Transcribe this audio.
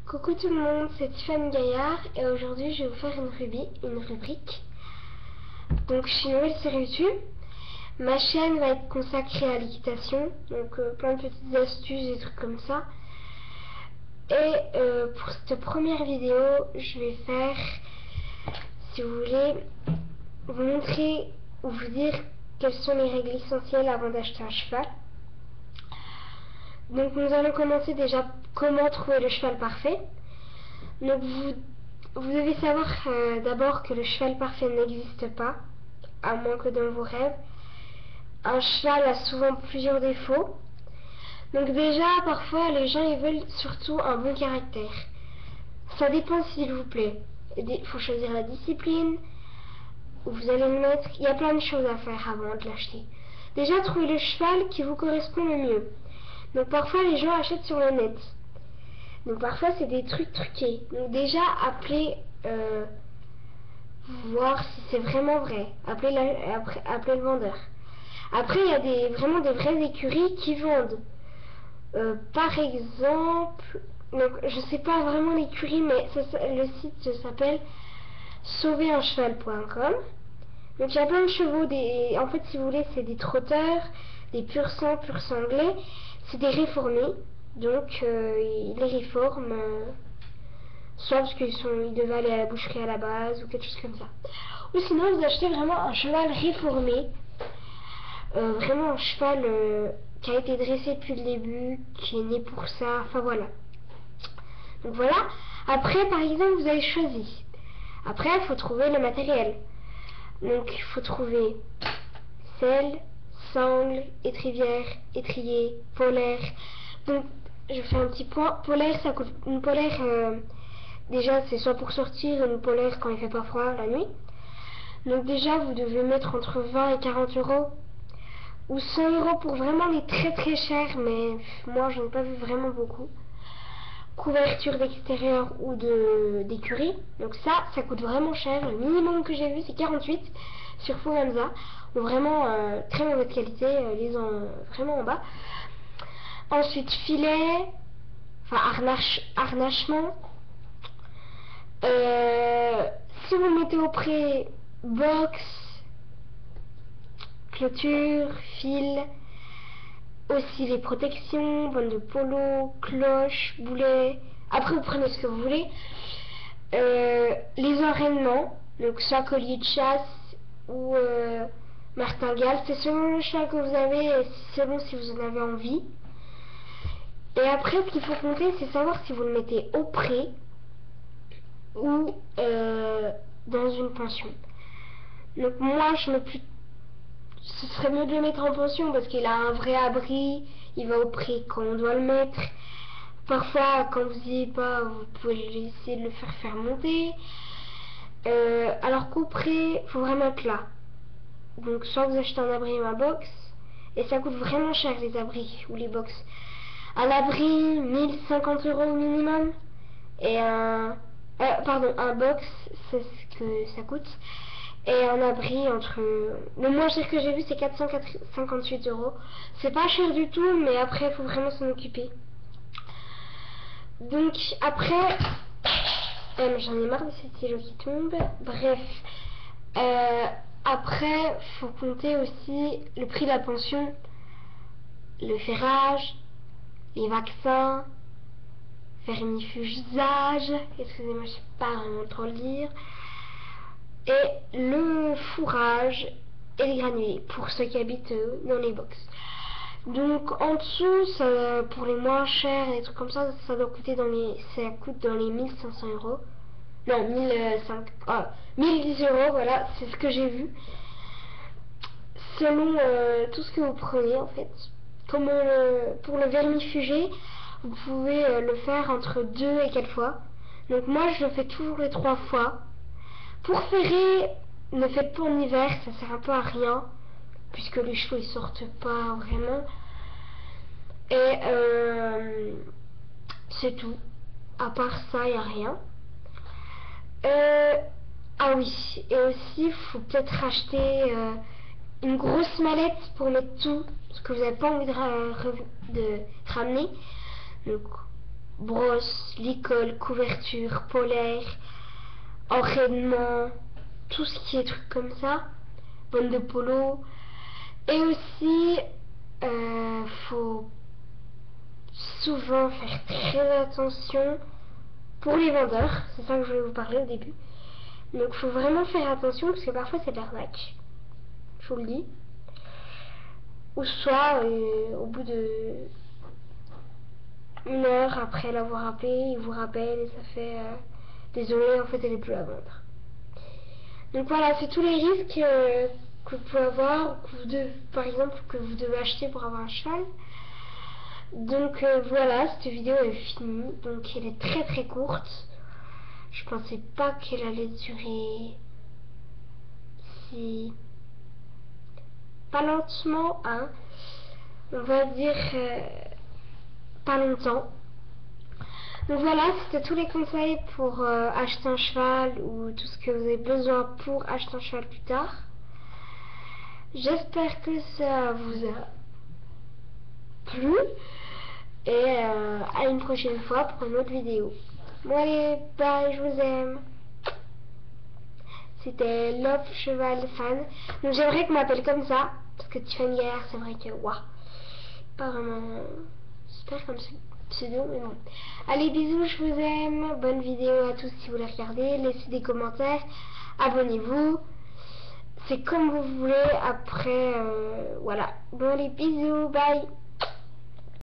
Coucou tout le monde, c'est Tiffany Gaillard et aujourd'hui je vais vous faire une rubrique. Donc je suis nouvelle sur YouTube. Ma chaîne va être consacrée à l'équitation, donc plein de petites astuces et trucs comme ça. Et pour cette première vidéo, je vais faire, si vous voulez, vous montrer ou vous dire quelles sont les règles essentielles avant d'acheter un cheval. Donc nous allons commencer déjà comment trouver le cheval parfait. Donc vous devez savoir d'abord que le cheval parfait n'existe pas, à moins que dans vos rêves. Un cheval a souvent plusieurs défauts. Donc déjà, parfois, les gens ils veulent surtout un bon caractère. Ça dépend s'il vous plaît. Il faut choisir la discipline où vous allez le mettre. Il y a plein de choses à faire avant de l'acheter. Déjà, trouvez le cheval qui vous correspond le mieux. Donc parfois, les gens achètent sur le net. Donc parfois, c'est des trucs truqués. Donc déjà, appelez... voir si c'est vraiment vrai. Appelez le vendeur. Après, il y a vraiment des vraies écuries qui vendent. Par exemple, donc, je sais pas vraiment l'écurie, mais le site s'appelle sauveuncheval.com. Donc il y a plein de chevaux. En fait, si vous voulez, c'est des trotteurs, des pur sang anglais. C'est des réformés. Donc ils les réforment. Soit parce qu'ils devaient aller à la boucherie à la base ou quelque chose comme ça. Ou sinon vous achetez vraiment un cheval réformé. Vraiment un cheval qui a été dressé depuis le début, qui est né pour ça, enfin voilà. Donc voilà. Après par exemple vous avez choisi. Après il faut trouver le matériel. Donc il faut trouver selle, sangle, étrivière, étrier, polaire. Donc je fais un petit point. Polaire, ça coûte une polaire. Déjà, c'est soit pour sortir une polaire quand il fait pas froid la nuit. Donc déjà, vous devez mettre entre 20 et 40 euros. Ou 100 euros pour vraiment les très très chers, mais moi j'en ai pas vu vraiment beaucoup. Couverture d'extérieur ou d'écurie. Donc ça coûte vraiment cher. Le minimum que j'ai vu c'est 48 sur Forenza. Ou vraiment très mauvaise qualité, vraiment en bas. Ensuite filet, enfin harnachement. Si vous le mettez au pré, box, clôture, fil, aussi les protections, bande de polo, cloche, boulet. Après vous prenez ce que vous voulez. Les enraînements, donc soit collier de chasse ou martingale, c'est selon le cheval que vous avez et selon si vous en avez envie. Et après ce qu'il faut compter, c'est savoir si vous le mettez au pré ou dans une pension. Donc moi ce serait mieux de le mettre en pension parce qu'il a un vrai abri, il va au pré quand on doit le mettre. Parfois quand vous n'y êtes pas, vous pouvez essayer de le faire monter. Alors qu'au pré, il faut vraiment être là. Donc soit vous achetez un abri ou un box, et ça coûte vraiment cher les abris ou les box. Un abri 1050 euros au minimum et un box, c'est ce que ça coûte. Et un abri le moins cher que j'ai vu c'est 458 euros. C'est pas cher du tout, mais après il faut vraiment s'en occuper. Donc après, j'en ai marre de ces stylos qui tombent. Bref, après faut compter aussi le prix de la pension, le ferrage, les vaccins, vermifugage, excusez-moi je sais pas vraiment trop le dire, et le fourrage et les granulés pour ceux qui habitent dans les box. Donc en dessous, pour les moins chers et des trucs comme ça, ça coûte dans les 1500 euros. Non, 1010 euros, voilà, c'est ce que j'ai vu. Selon tout ce que vous prenez en fait. Comme pour le vermifugé, vous pouvez le faire entre 2 et 4 fois. Donc moi je le fais toujours les 3 fois. Pour ferrer, ne faites pas en hiver, ça sert un peu à rien, puisque les chevaux ils sortent pas vraiment. Et c'est tout. À part ça, il n'y a rien. Ah oui, et aussi il faut peut-être acheter une grosse mallette pour mettre tout ce que vous n'avez pas envie de ramener. Donc brosse, l'école, couverture, polaire, entraînement, tout ce qui est trucs comme ça, bande de polo. Et aussi, faut souvent faire très attention pour les vendeurs, c'est ça que je voulais vous parler au début. Donc faut vraiment faire attention parce que parfois c'est de l'arnaque, je vous le dis. Ou soit au bout de 1 heure après l'avoir appelé, il vous rappelle et ça fait désolé, en fait elle est plus à vendre. Donc voilà, c'est tous les risques que vous pouvez avoir, que vous devez, par exemple, que vous devez acheter pour avoir un cheval. Donc voilà, cette vidéo est finie. Donc elle est très très courte. Je pensais pas qu'elle allait durer si pas lentement, hein. On va dire pas longtemps. Donc voilà, c'était tous les conseils pour acheter un cheval ou tout ce que vous avez besoin pour acheter un cheval plus tard. J'espère que ça vous a plu et à une prochaine fois pour une autre vidéo. Bon allez, bye, je vous aime. C'était Love Cheval Fan. Donc j'aimerais qu'on m'appelle comme ça parce que Tiffany Gaillard, c'est vrai que waouh, pas vraiment super comme pseudo, mais bon. Allez, bisous, je vous aime. Bonne vidéo à tous si vous la regardez. Laissez des commentaires, abonnez-vous. C'est comme vous voulez. Après, voilà. Bon, allez, bisous, bye.